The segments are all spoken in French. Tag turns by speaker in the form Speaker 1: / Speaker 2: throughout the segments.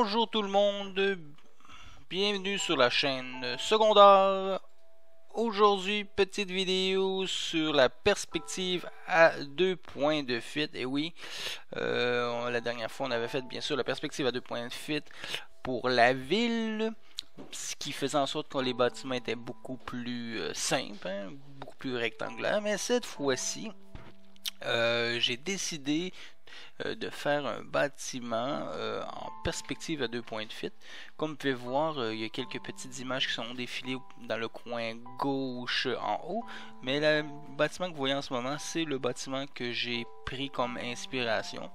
Speaker 1: Bonjour tout le monde, bienvenue sur la chaîne secondaire. Aujourd'hui, petite vidéo sur la perspective à 2 points de fuite. Et oui, la dernière fois on avait fait bien sûr la perspective à 2 points de fuite pour la ville, ce qui faisait en sorte que les bâtiments étaient beaucoup plus simples, hein, beaucoup plus rectangulaires. Mais cette fois-ci, j'ai décidé de faire un bâtiment en perspective à 2 points de fuite. Comme vous pouvez voir, il y a quelques petites images qui sont défilées dans le coin gauche en haut, mais le bâtiment que vous voyez en ce moment, c'est le bâtiment que j'ai pris comme inspiration.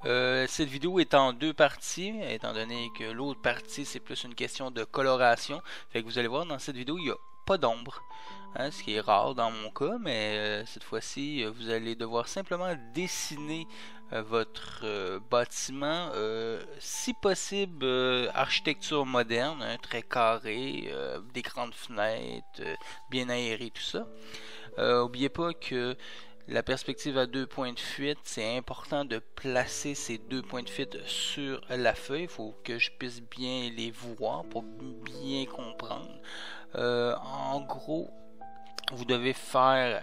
Speaker 1: Cette vidéo est en 2 parties, étant donné que l'autre partie c'est plus une question de coloration. Fait que vous allez voir, dans cette vidéo il n'y a pas d'ombre, hein, ce qui est rare dans mon cas, mais cette fois-ci vous allez devoir simplement dessiner votre bâtiment, si possible architecture moderne, hein, très carré, des grandes fenêtres, bien aéré, tout ça. N'oubliez pas que la perspective à 2 points de fuite, c'est important de placer ces 2 points de fuite sur la feuille. Il faut que je puisse bien les voir pour bien comprendre. En gros, vous devez faire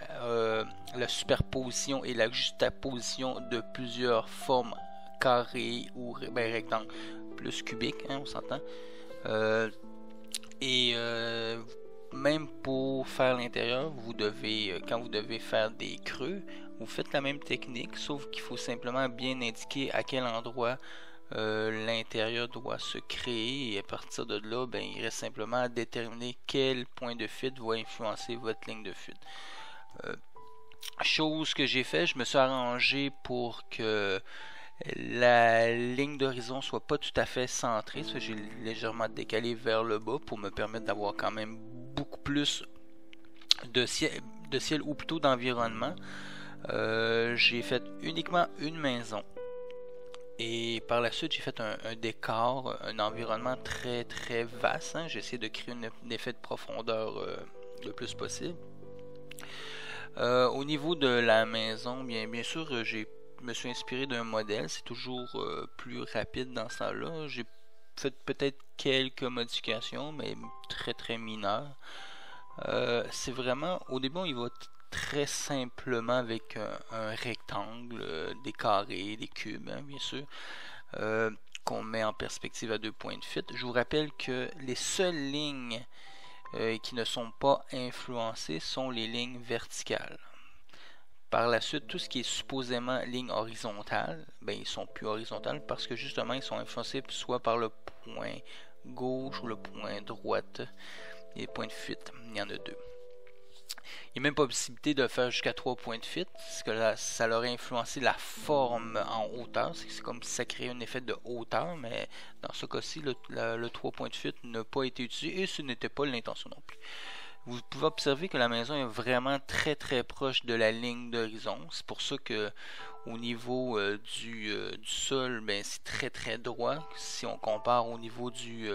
Speaker 1: la superposition et la juxtaposition de plusieurs formes carrées ou rectangles, plus cubiques, hein, on s'entend. Même pour faire l'intérieur, vous devez, quand vous devez faire des creux, vous faites la même technique, sauf qu'il faut simplement bien indiquer à quel endroit l'intérieur doit se créer, et à partir de là, ben, il reste simplement à déterminer quel point de fuite va influencer votre ligne de fuite. Chose que j'ai fait, je me suis arrangé pour que la ligne d'horizon soit pas tout à fait centrée, j'ai légèrement décalé vers le bas pour me permettre d'avoir quand même beaucoup plus de ciel ou plutôt d'environnement. J'ai fait uniquement une maison et par la suite j'ai fait un décor, un environnement très très vaste, hein. J'ai essayé de créer un effet de profondeur le plus possible. Au niveau de la maison, bien sûr, je me suis inspiré d'un modèle, c'est toujours plus rapide dans ce temps-là. J'ai fait peut-être quelques modifications, mais très très mineures. C'est vraiment, au début, il va très simplement avec un rectangle, des carrés, des cubes, hein, bien sûr, qu'on met en perspective à 2 points de fuite. Je vous rappelle que les seules lignes qui ne sont pas influencées sont les lignes verticales. Par la suite, tout ce qui est supposément ligne horizontale, ben ils sont plus horizontales parce que justement ils sont influencés soit par le point gauche ou le point droite. Et les points de fuite, il y en a 2. Il n'y a même pas possibilité de faire jusqu'à 3 points de fuite, parce que là, ça leur a influencé la forme en hauteur. C'est comme si ça créait un effet de hauteur, mais dans ce cas-ci, le 3 points de fuite n'a pas été utilisé et ce n'était pas l'intention non plus. Vous pouvez observer que la maison est vraiment très très proche de la ligne d'horizon. C'est pour ça que au niveau du sol, ben, c'est très très droit. Si on compare au niveau du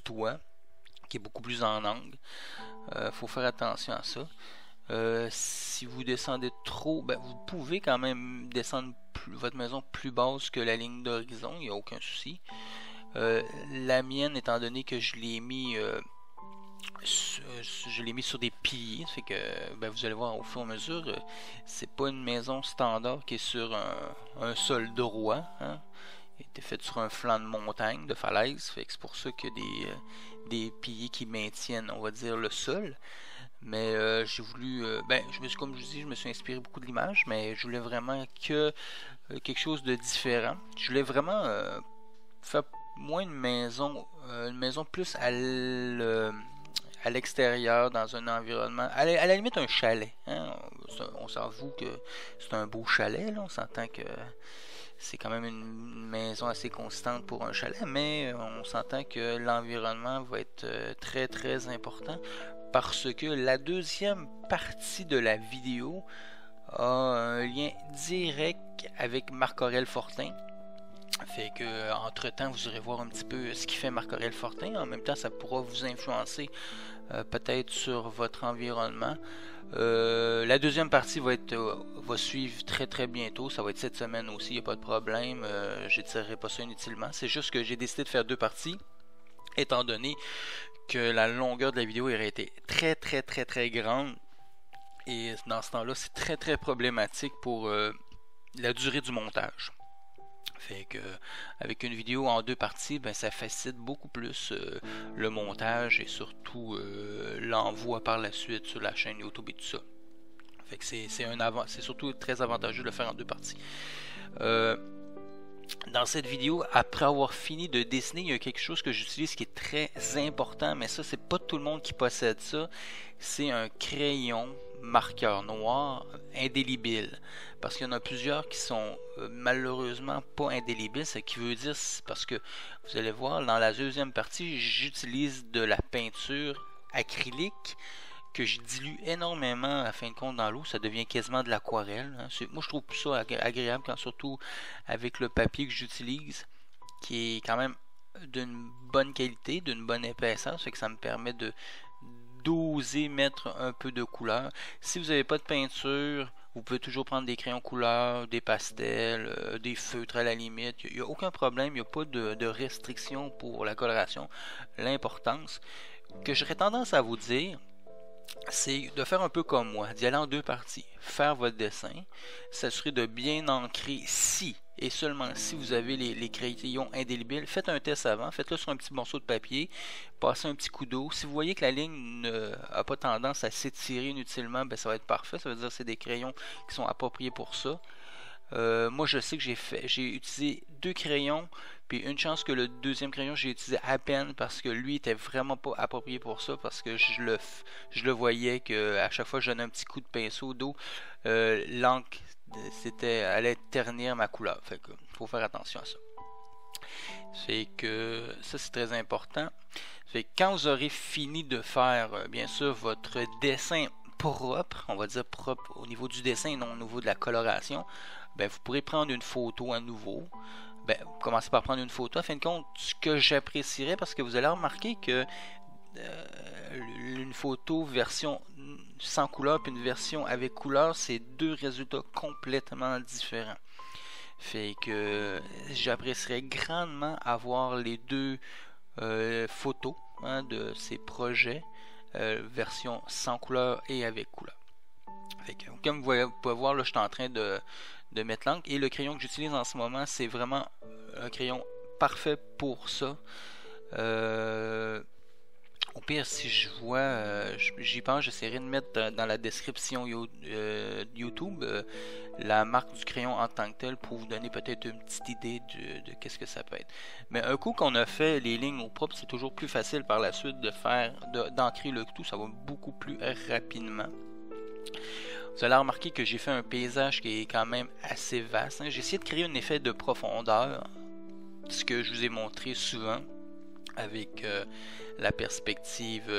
Speaker 1: toit, qui est beaucoup plus en angle, faut faire attention à ça. Si vous descendez trop, ben, vous pouvez quand même descendre votre maison plus basse que la ligne d'horizon, il n'y a aucun souci. La mienne, étant donné que je l'ai mis sur des piliers, fait que ben, vous allez voir au fur et à mesure, c'est pas une maison standard qui est sur un sol droit, hein. Il était fait sur un flanc de montagne, de falaise, fait que c'est pour ça qu'il y a des piliers qui maintiennent, on va dire, le sol. Mais j'ai voulu, comme je vous dis, je me suis inspiré beaucoup de l'image, mais je voulais vraiment que quelque chose de différent. Je voulais vraiment faire moins une maison plus à l'extérieur, dans un environnement, à la limite un chalet, hein? On s'avoue que c'est un beau chalet, là. On s'entend que c'est quand même une maison assez constante pour un chalet, mais on s'entend que l'environnement va être très très important parce que la deuxième partie de la vidéo a un lien direct avec Marc-Aurèle Fortin. Fait que entre temps vous irez voir un petit peu ce qu'il fait Marc-Aurèle Fortin. En même temps ça pourra vous influencer peut-être sur votre environnement. La deuxième partie va suivre très bientôt. Ça va être cette semaine aussi, il n'y a pas de problème. J'étirerai pas ça inutilement. C'est juste que j'ai décidé de faire deux parties, étant donné que la longueur de la vidéo aurait été très grande. Et dans ce temps-là, c'est très problématique pour la durée du montage. Fait que avec une vidéo en deux parties, ben, ça facilite beaucoup plus le montage et surtout l'envoi par la suite sur la chaîne YouTube et tout ça. Fait que c'est surtout très avantageux de le faire en deux parties. Dans cette vidéo, après avoir fini de dessiner, il y a quelque chose que j'utilise qui est très important, mais ça, c'est pas tout le monde qui possède ça. C'est un crayon marqueur noir indélébile. Parce qu'il y en a plusieurs qui sont malheureusement pas indélébiles. Ce qui veut dire, parce que vous allez voir, dans la deuxième partie, j'utilise de la peinture acrylique que je dilue énormément à fin de compte dans l'eau, ça devient quasiment de l'aquarelle. Hein. Moi je trouve ça agréable, quand surtout avec le papier que j'utilise, qui est quand même d'une bonne qualité, d'une bonne épaisseur, c'est que ça me permet d'oser mettre un peu de couleur. Si vous n'avez pas de peinture, vous pouvez toujours prendre des crayons couleur, des pastels, des feutres à la limite. Il n'y a aucun problème, il n'y a pas de restriction pour la coloration. L'importance que j'aurais tendance à vous dire, c'est de faire un peu comme moi, d'y aller en deux parties. Faire votre dessin, s'assurer de bien ancrer si et seulement si vous avez les crayons indélébiles. Faites un test avant, faites-le sur un petit morceau de papier, passez un petit coup d'eau. Si vous voyez que la ligne n'a pas tendance à s'étirer inutilement, ben ça va être parfait. Ça veut dire que c'est des crayons qui sont appropriés pour ça. Moi je sais que j'ai utilisé deux crayons, puis une chance que le deuxième crayon j'ai utilisé à peine parce que lui était vraiment pas approprié pour ça, parce que je le voyais que à chaque fois que je donnais un petit coup de pinceau d'eau, l'encre allait ternir ma couleur. Fait que faut faire attention à ça. C'est que ça c'est très important. Fait que quand vous aurez fini de faire bien sûr votre dessin propre, on va dire propre au niveau du dessin et non au niveau de la coloration, ben, vous pourrez prendre une photo à nouveau. Ben, commencez par prendre une photo. À fin de compte, ce que j'apprécierais, parce que vous allez remarquer que une photo version sans couleur puis une version avec couleur, c'est deux résultats complètement différents. Fait que j'apprécierais grandement avoir les deux photos de ces projets, version sans couleur et avec couleur. Fait que, comme vous pouvez voir, là, je suis en train de mettre l'encre, et le crayon que j'utilise en ce moment, c'est vraiment un crayon parfait pour ça. Au pire, si je vois, j'y pense, j'essaierai de mettre dans la description YouTube la marque du crayon en tant que tel, pour vous donner peut-être une petite idée de qu'est-ce que ça peut être. Mais un coup qu'on a fait les lignes au propre, c'est toujours plus facile par la suite d'ancrer le tout. Ça va beaucoup plus rapidement. Vous allez remarquer que j'ai fait un paysage qui est quand même assez vaste. J'ai essayé de créer un effet de profondeur, ce que je vous ai montré souvent avec la perspective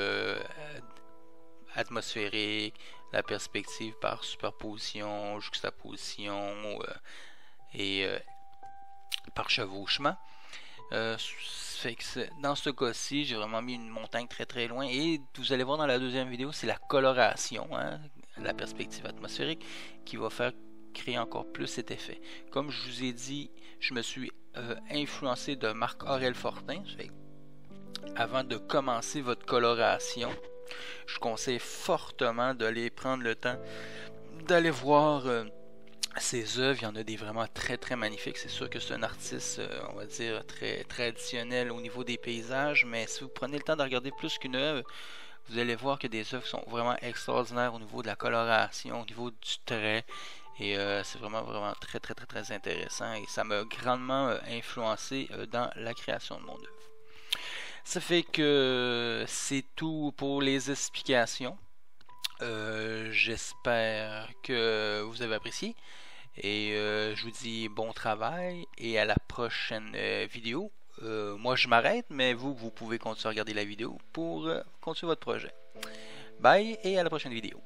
Speaker 1: atmosphérique, la perspective par superposition, juxtaposition et par chevauchement. Fait que dans ce cas-ci, j'ai vraiment mis une montagne très loin, et vous allez voir dans la deuxième vidéo, c'est la coloration, la perspective atmosphérique, qui va faire créer encore plus cet effet. Comme je vous ai dit, je me suis influencé de Marc-Aurèle Fortin. Fait, avant de commencer votre coloration, je conseille fortement d'aller prendre le temps d'aller voir ses œuvres. Il y en a des vraiment très magnifiques. C'est sûr que c'est un artiste, on va dire, très traditionnel au niveau des paysages, mais si vous prenez le temps de regarder plus qu'une œuvre, vous allez voir que des œuvres sont vraiment extraordinaires au niveau de la coloration, au niveau du trait, et c'est vraiment très intéressant, et ça m'a grandement influencé dans la création de mon œuvre. Ça fait que c'est tout pour les explications. J'espère que vous avez apprécié, et je vous dis bon travail et à la prochaine vidéo. Moi je m'arrête, mais vous pouvez continuer à regarder la vidéo pour continuer votre projet. Bye et à la prochaine vidéo.